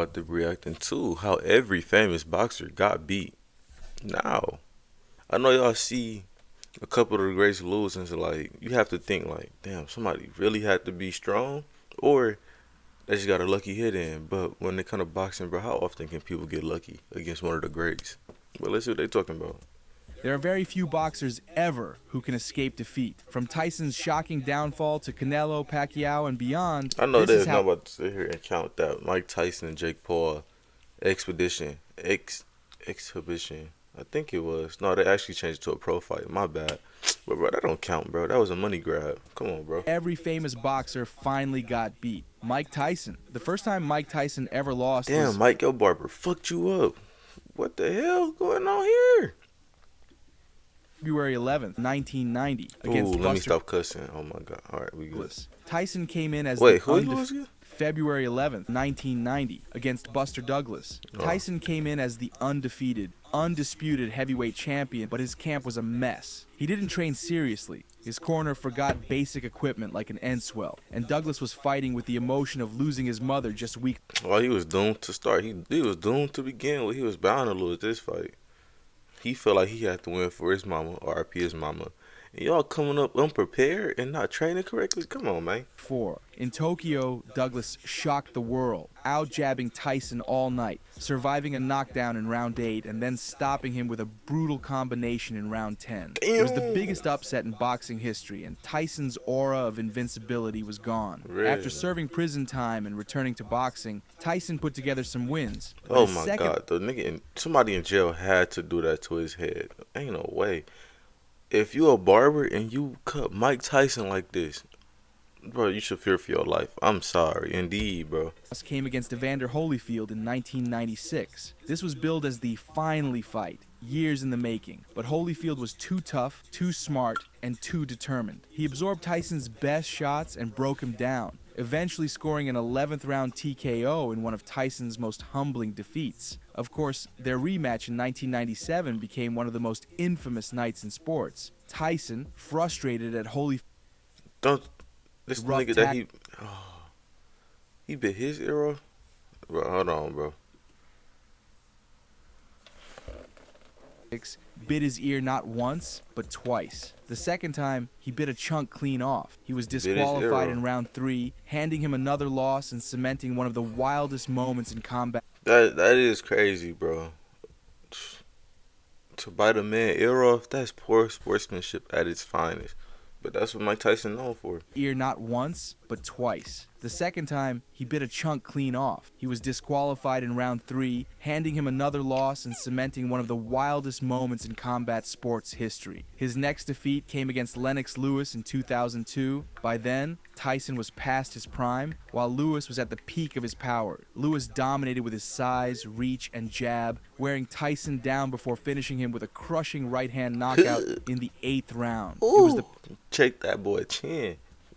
about to be reacting to how every famous boxer got beat. Now, I know y'all see a couple of the greats lose, and it's like you have to think like, damn, somebody really had to be strong, or they just got a lucky hit in. But when it comes to boxing, bro, how often can people get lucky against one of the greats? But let's see what they talking about. There are very few boxers ever who can escape defeat. From Tyson's shocking downfall to Canelo, Pacquiao, and beyond, I know this is there's not how about to sit here and count that Mike Tyson and Jake Paul expedition, exhibition. I think it was. No, they actually changed it to a pro fight. My bad. But bro, that don't count, bro. That was a money grab. Come on, bro. every famous boxer finally got beat. Mike Tyson. The first time Mike Tyson ever lost Damn, was Mike, your barber fucked you up. What the hell going on here? February 11th, 1990, Ooh, against let me Buster stop cussing. Oh my god. All right, we good. Douglas. Tyson came in as Wait, the who he lose again? February 11th, 1990, against Buster Douglas. Oh. Tyson came in as the undefeated, undisputed heavyweight champion, but his camp was a mess. He didn't train seriously. His corner forgot basic equipment like an end swell, and Douglas was fighting with the emotion of losing his mother just weeks. Well, he was doomed to start. He was doomed to begin with. He was bound to lose this fight. He felt like he had to win for his mama, RP his mama. And y'all coming up unprepared and not training correctly? Come on, man. Before. In Tokyo, Douglas shocked the world, out-jabbing Tyson all night, surviving a knockdown in round 8 and then stopping him with a brutal combination in round 10. It was the Damn. biggest upset in boxing history, and Tyson's aura of invincibility was gone. Really? After serving prison time and returning to boxing, Tyson put together some wins. But Oh his my second god, the nigga, somebody in jail had to do that to his head. Ain't no way. If you a barber and you cut Mike Tyson like this, bro, you should fear for your life. I'm sorry, indeed, bro. loss came against Evander Holyfield in 1996. This was billed as the finally fight, years in the making. But Holyfield was too tough, too smart, and too determined. He absorbed Tyson's best shots and broke him down, eventually scoring an 11th round TKO in one of Tyson's most humbling defeats. Of course, their rematch in 1997 became one of the most infamous nights in sports. Tyson, frustrated at Holyfield, Don't this Rough nigga that tack- he bit his ear off? Bro, hold on, bro. bit his ear not once, but twice. The second time, he bit a chunk clean off. He was his ear disqualified off. in round 3, handing him another loss and cementing one of the wildest moments in combat. That is crazy, bro. To bite a man ear off, that's poor sportsmanship at its finest. But that's what Mike Tyson known for. Ear not once, but twice. The second time, he bit a chunk clean off. He was disqualified in round 3, handing him another loss and cementing one of the wildest moments in combat sports history. His next defeat came against Lennox Lewis in 2002. By then, Tyson was past his prime, while Lewis was at the peak of his power. Lewis dominated with his size, reach, and jab, wearing Tyson down before finishing him with a crushing right-hand knockout in the 8th round. It was the Check that boy chin.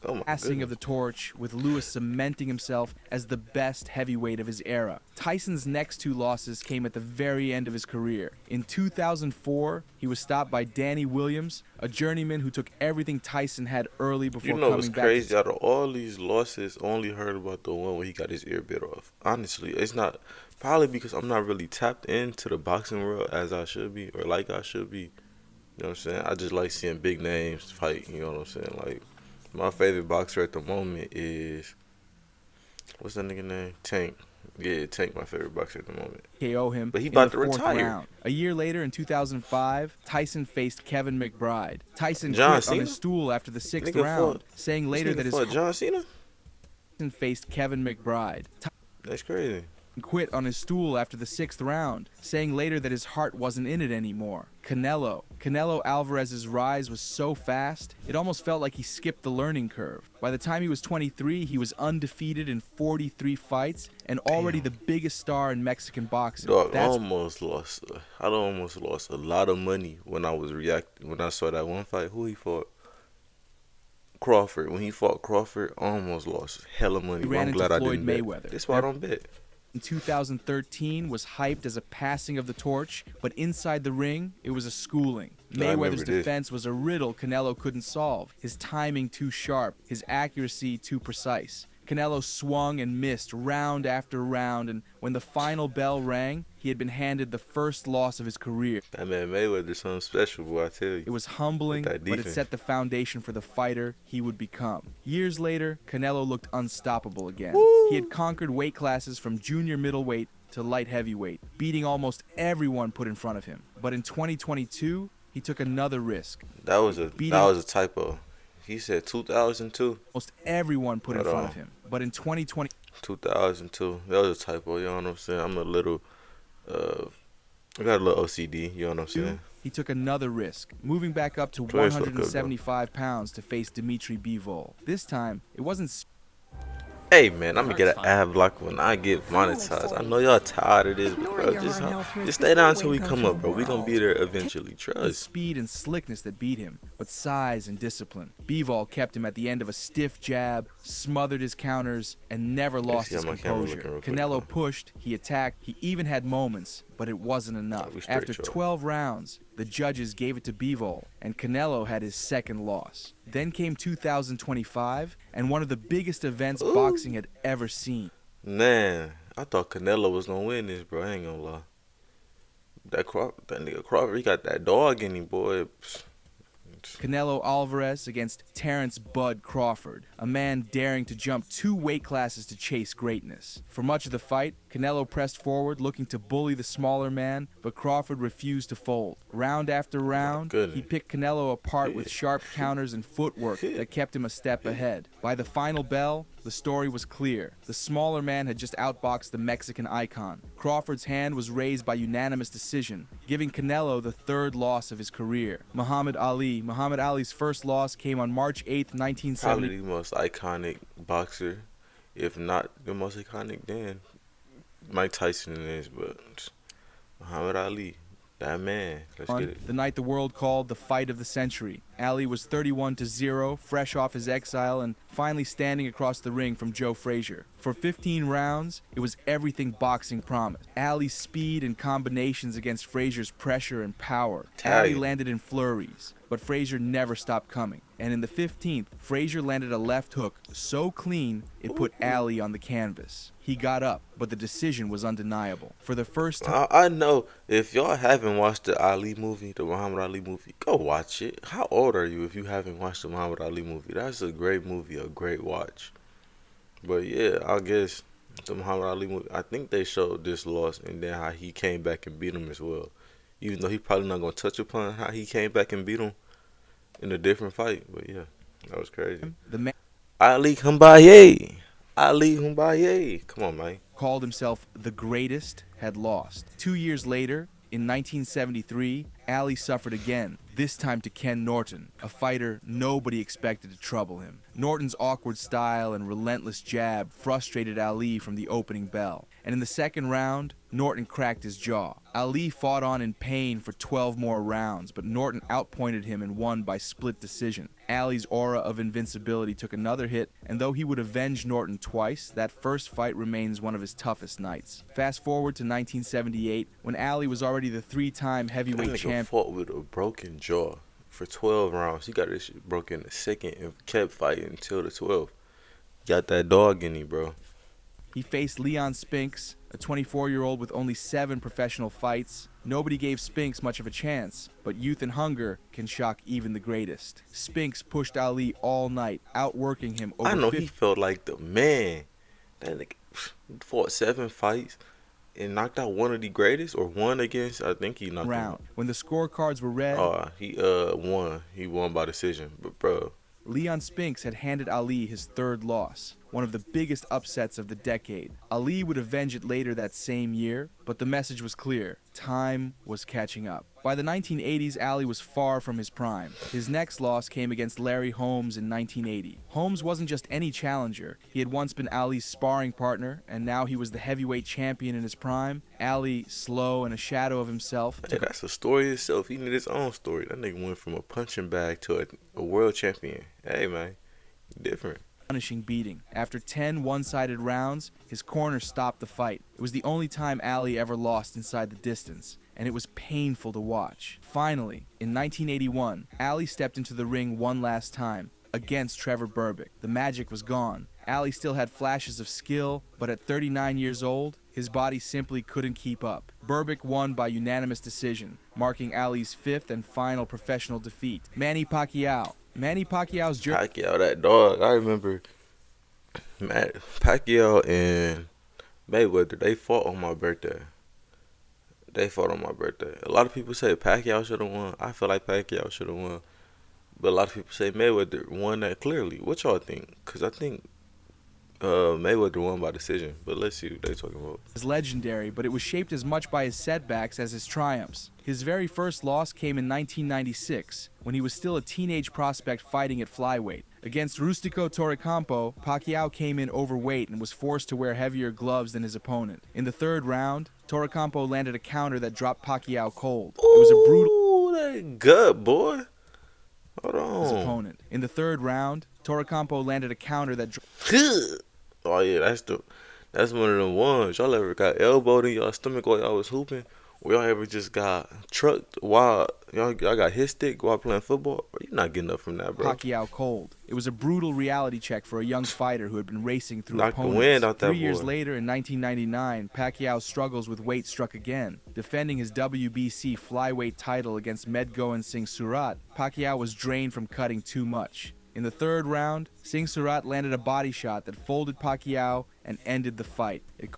Oh my passing of the goodness. torch, with Lewis cementing himself as the best heavyweight of his era. Tyson's next 2 losses came at the very end of his career. In 2004, he was stopped by Danny Williams, a journeyman who took everything Tyson had early before You know what's coming back crazy? to Out of all these losses, only heard about the one where he got his ear bit off. Honestly, it's not probably because I'm not really tapped into the boxing world as I should be or like I should be. You know what I'm saying? I just like seeing big names fight. You know what I'm saying? Like my favorite boxer at the moment is what's that nigga name? Tank. Yeah, Tank, my favorite boxer at the moment. KO him But he in about the to 4th retire. round. A year later, in 2005, Tyson faced Kevin McBride. Tyson John quit on Cena? his stool after the 6th Nigga round, fought- saying later This that nigga his fought John Cena? Tyson faced Kevin McBride. That's crazy. Quit on his stool after the 6th round, saying later that his heart wasn't in it anymore. Canelo Alvarez's rise was so fast, it almost felt like he skipped the learning curve. By the time he was 23, he was undefeated in 43 fights and already the biggest star in Mexican boxing. Dog, I That's almost lost. I almost lost a lot of money when I was reacting when I saw that one fight. Who he fought? Crawford. When he fought Crawford, I almost lost hella money. He But ran I'm into glad I Floyd didn't Mayweather. bet. That's why I don't bet. in 2013 was hyped as a passing of the torch, but inside the ring, it was a schooling. I remember Mayweather's this. defense was a riddle Canelo couldn't solve. His timing too sharp, his accuracy too precise. Canelo swung and missed round after round, and when the final bell rang, he had been handed the first loss of his career. That man Mayweather something special, boy, I tell you. It was humbling, With that but it defense. set the foundation for the fighter he would become. Years later, Canelo looked unstoppable again. He had conquered weight classes from junior middleweight to light heavyweight, beating almost everyone put in front of him. But in 2022, he took another risk. That was a typo. He said 2002. Almost everyone put in Hold front on. of him. But in 2020, 2002. That was a typo. You know what I'm saying? I'm a little, I got a little OCD. You know what I'm saying? he took another risk, moving back up to Please look good, 175 pounds to face Dimitri Bivol. This time, it wasn't Hey man, I'm gonna get an ad block when I get monetized. I know y'all tired of this, but bro, just stay down until we come up, bro. We gonna be there eventually. Trust. speed and slickness that beat him, but size and discipline. Bivol kept him at the end of a stiff jab, smothered his counters, and never lost see his how my camera composure. looking real quick. Canelo pushed, he attacked, he even had moments, but it wasn't enough. We straight, After y'all. 12 rounds, the judges gave it to Bivol, and Canelo had his second loss. Then came 2025, and one of the biggest events boxing had ever seen. Man, I thought Canelo was gonna win this, bro. I ain't gonna lie. That nigga Crawford, he got that dog in him, boy. Psst. Canelo Alvarez against Terrence Bud Crawford, a man daring to jump 2 weight classes to chase greatness. For much of the fight, Canelo pressed forward, looking to bully the smaller man, but Crawford refused to fold. Round after round, goodness. he picked Canelo apart with sharp counters and footwork that kept him a step ahead. By the final bell, the story was clear. The smaller man had just outboxed the Mexican icon. Crawford's hand was raised by unanimous decision, giving Canelo the 3rd loss of his career. Muhammad Ali's first loss came on March 8, 1970. Probably the most iconic boxer, if not the most iconic. Then Mike Tyson is, but Muhammad Ali, that man. Let's get it. The night the world called the fight of the century. Ali was 31-0, fresh off his exile, and finally standing across the ring from Joe Frazier. For 15 rounds, it was everything boxing promised. Ali's speed and combinations against Frazier's pressure and power. Ali Italian. landed in flurries, but Frazier never stopped coming. And in the 15th, Frazier landed a left hook so clean it put Ali on the canvas. He got up, but the decision was undeniable. For the first time, I know if y'all haven't watched the Ali movie, the Muhammad Ali movie, go watch it. How old are you if you haven't watched the Muhammad Ali movie? That's a great movie, a great watch. But yeah, I guess the Muhammad Ali movie, I think they showed this loss and then how he came back and beat him as well. Even though he probably not gonna touch upon how he came back and beat him in a different fight. But yeah, that was crazy. the man Ali Kumbaye. Ali Kumbaye. Come on, man. called himself the greatest had lost. 2 years later, in 1973, Ali suffered again, this time to Ken Norton, a fighter nobody expected to trouble him. Norton's awkward style and relentless jab frustrated Ali from the opening bell. And in the second round, Norton cracked his jaw. Ali fought on in pain for 12 more rounds, but Norton outpointed him and won by split decision. Ali's aura of invincibility took another hit, and though he would avenge Norton twice, that first fight remains one of his toughest nights. Fast forward to 1978, when Ali was already the 3-time That heavyweight nigga champion. fought with a broken jaw for 12 rounds. He got this shit broken in the second and kept fighting until the 12th. Got that dog in him, bro. He faced Leon Spinks, a 24-year-old with only 7 professional fights. Nobody gave Spinks much of a chance, but youth and hunger can shock even the greatest. Spinks pushed Ali all night, outworking him over I know 50 he felt like the man. That nigga fought 7 fights and knocked out one of the greatest, or one against, I think he knocked him round. out. When the scorecards were read, He won. He won by decision. But bro, Leon Spinks had handed Ali his 3rd loss, one of the biggest upsets of the decade. Ali would avenge it later that same year, but the message was clear. Time was catching up. By the 1980s, Ali was far from his prime. His next loss came against Larry Holmes in 1980. Holmes wasn't just any challenger. He had once been Ali's sparring partner, and now he was the heavyweight champion in his prime. Ali, slow and a shadow of himself, hey, that's a story itself. He needed his own story. That nigga went from a punching bag to a world champion. Hey man, different. punishing beating. After 10 one-sided rounds, his corner stopped the fight. It was the only time Ali ever lost inside the distance, and it was painful to watch. Finally, in 1981, Ali stepped into the ring one last time against Trevor Berbick. The magic was gone. Ali still had flashes of skill, but at 39 years old, his body simply couldn't keep up. Berbick won by unanimous decision, marking Ali's fifth and final professional defeat. Manny Pacquiao. Manny Pacquiao's journey. Pacquiao, that dog. I remember Pacquiao and Mayweather, they fought on my birthday. A lot of people say Pacquiao should have won. I feel like Pacquiao should have won. But a lot of people say Mayweather won that clearly. What y'all think? Because I think Mayweather won by decision. But let's see what they talking about. Is legendary, but it was shaped as much by his setbacks as his triumphs. His very first loss came in 1996, when he was still a teenage prospect fighting at flyweight. Against Rustico Torrecampo, Pacquiao came in overweight and was forced to wear heavier gloves than his opponent. In the third round, Torrecampo landed a counter that dropped Pacquiao cold. It was a brutal. Ooh, that gut, boy. Hold on. His opponent. In the third round, Torrecampo landed a counter that. Oh yeah, that's one of them ones. Y'all ever got elbowed in y'all stomach while y'all was hooping? Or y'all ever just got trucked while y'all got hit stick while playing football? Bro, you're not getting up from that, bro. Pacquiao cold. It was a brutal reality check for a young fighter who had been racing through Knocked the opponents. wind out that 3 years boy. later, in 1999, Pacquiao's struggles with weight struck again. Defending his WBC flyweight title against Medgoen Singh Surat, Pacquiao was drained from cutting too much. In the third round, Singh Surat landed a body shot that folded Pacquiao and ended the fight. It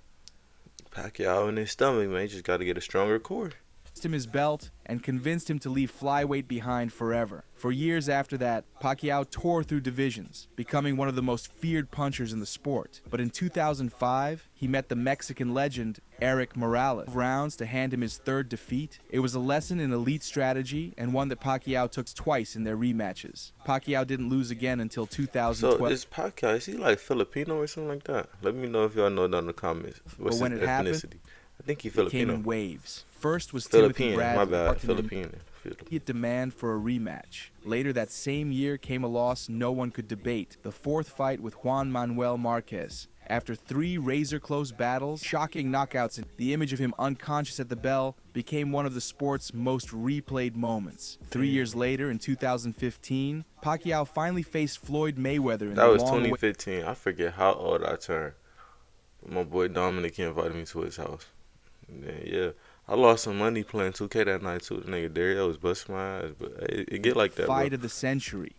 Pacquiao in his stomach, man. He just got to get a stronger core. cost him his belt and convinced him to leave flyweight behind forever. For years after that, Pacquiao tore through divisions, becoming one of the most feared punchers in the sport. But in 2005, he met the Mexican legend Erik Morales. Rounds to hand him his third defeat. It was a lesson in elite strategy and one that Pacquiao took twice in their rematches. Pacquiao didn't lose again until 2012. So this Pacquiao, is he like Filipino or something like that? Let me know if y'all know down in the comments. What's when his it happened, ethnicity? I think he It came Filipino. in waves. First was Timothy Philippine, Bradley, my bad. sparked an Filipino. immediate demand for a rematch. Later that same year came a loss no one could debate, the fourth fight with Juan Manuel Marquez. After 3 razor-close battles, shocking knockouts, and the image of him unconscious at the bell became one of the sport's most replayed moments. 3 years later, in 2015, Pacquiao finally faced Floyd Mayweather in That the was long 2015. I forget how old I turned. My boy Dominic invited me to his house. And then, yeah, I lost some money playing 2K that night too. The nigga Dario was busting my ass, but it get like that, fight bro. of the century,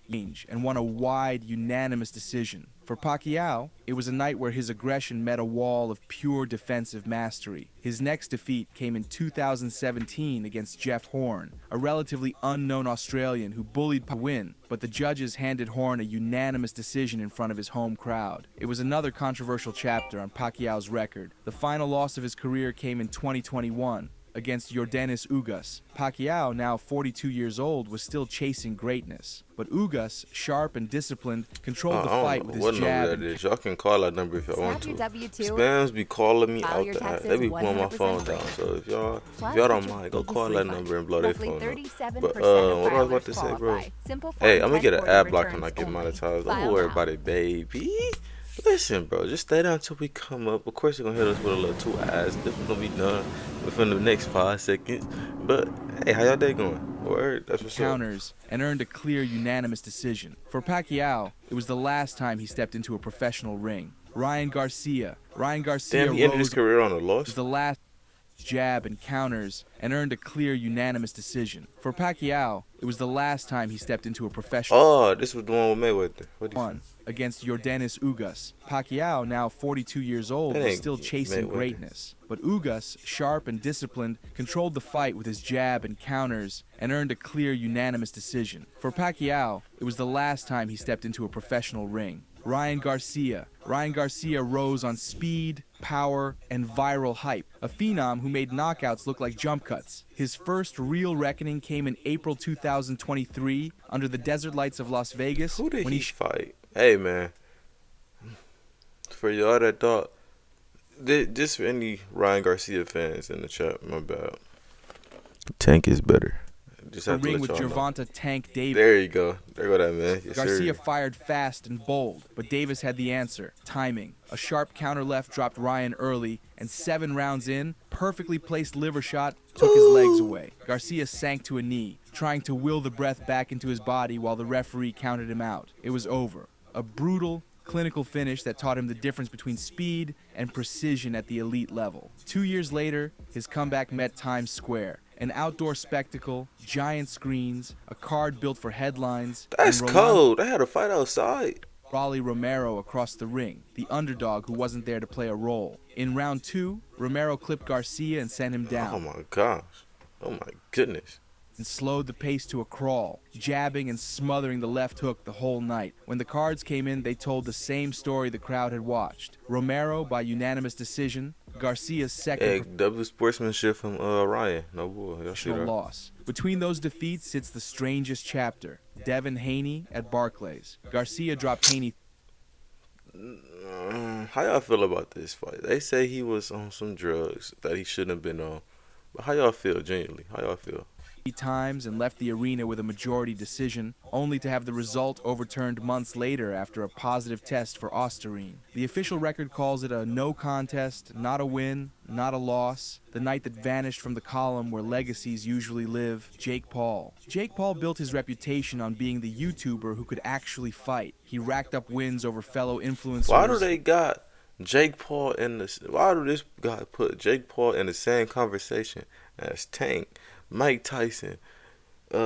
and won a wide, unanimous decision. For Pacquiao, it was a night where his aggression met a wall of pure defensive mastery. His next defeat came in 2017 against Jeff Horn, a relatively unknown Australian who bullied to win, but the judges handed Horn a unanimous decision in front of his home crowd. It was another controversial chapter on Pacquiao's record. The final loss of his career came in 2021. Against Yordenis Ugas. Pacquiao, now 42 years old, was still chasing greatness. But Ugas, sharp and disciplined, controlled the fight with his what jab. number that is. Y'all can call that number if y'all want to. W2. Spams be calling me File out your the app. taxes They be blowing my 100% phone free. down. So if y'all Plus, don't get your mind, go biggest call that refund. number and blow their Roughly phone up. 37% But of what I was filers about to say, bro. qualify. Simple Hey, form I'm gonna get an 1040 ad block when I returns get only. monetized. Don't File worry now. about it, baby. Listen, bro, just stay down till we come up. Of course, you're gonna hit us with a little 2 ads. This is gonna be done within the next 5 seconds. But hey, how y'all day going? Word, that's what's up. Counters and earned a clear unanimous decision. For Pacquiao, it was the last time he stepped into a professional ring. Ryan Garcia Damn, he ended his rose career on a was loss. the last jab and counters and earned a clear unanimous decision. For Pacquiao, it was the last time he stepped into a professional Oh, this was the one with Mayweather. What do you one against Yordenis Ugas. Pacquiao, now 42 years old, That was ain't still chasing Mayweather. greatness. But Ugas, sharp and disciplined, controlled the fight with his jab and counters and earned a clear unanimous decision. For Pacquiao, it was the last time he stepped into a professional ring. Ryan Garcia rose on speed, power, and viral hype, a phenom who made knockouts look like jump cuts. His first real reckoning came in April 2023 under the desert lights of Las Vegas Who did when he fight? Hey, man. For y'all that thought, just for any Ryan Garcia fans in the chat, my bad. Tank is better. Just a have to ring let with y'all know. Gervonta Tank Davis. There you go. There go that man. Yes, Garcia sir. fired fast and bold, but Davis had the answer. Timing. A sharp counter left dropped Ryan early, and 7 rounds in, perfectly placed liver shot took his legs away. Garcia sank to a knee, trying to will the breath back into his body while the referee counted him out. It was over. A brutal, clinical finish that taught him the difference between speed and precision at the elite level. 2 years later, his comeback met Times Square, an outdoor spectacle, giant screens, a card built for headlines, That's and cold. They had a fight outside. Rolly Romero across the ring, the underdog who wasn't there to play a role. In round 2, Romero clipped Garcia and sent him down. Oh my gosh. Oh my goodness. And slowed the pace to a crawl, jabbing and smothering the left hook the whole night. When the cards came in, they told the same story the crowd had watched. Romero by unanimous decision, Garcia's second Hey, double sportsmanship from Ryan. No boy. Y'all see professional that? loss. Between those defeats sits the strangest chapter. Devin Haney at Barclays. Garcia dropped Haney How y'all feel about this fight? They say he was on some drugs that he shouldn't have been on. But how y'all feel, genuinely? How y'all feel? 3 times and left the arena with a majority decision, only to have the result overturned months later after a positive test for Osterine. The official record calls it a no contest, not a win, not a loss. The night that vanished from the column where legacies usually live, Jake Paul. Jake Paul built his reputation on being the YouTuber who could actually fight. He racked up wins over fellow influencers. Why do they got Jake Paul in this? Why do this guy put Jake Paul in the same conversation as Tank, Mike Tyson, Manny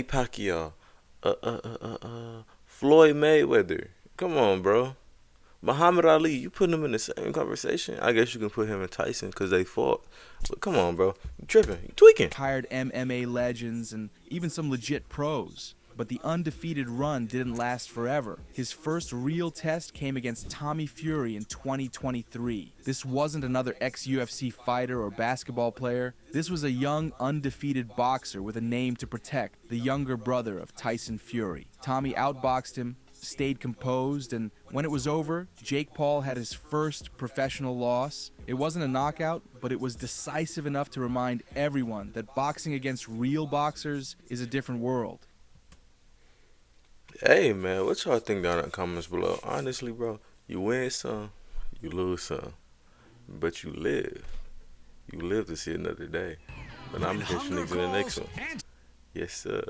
Pacquiao, Floyd Mayweather? Come on, bro. Muhammad Ali, you putting him in the same conversation? I guess you can put him and Tyson because they fought. But come on, bro. You tripping. You tweaking. Tired MMA legends and even some legit pros. But the undefeated run didn't last forever. His first real test came against Tommy Fury in 2023. This wasn't another ex-UFC fighter or basketball player. This was a young, undefeated boxer with a name to protect, the younger brother of Tyson Fury. Tommy outboxed him, stayed composed, and when it was over, Jake Paul had his first professional loss. It wasn't a knockout, but it was decisive enough to remind everyone that boxing against real boxers is a different world. Hey, man, what y'all think down in the comments below? Honestly, bro, you win some, you lose some. But you live. You live to see another day. But I'm catching niggas in the next one. Yes, sir.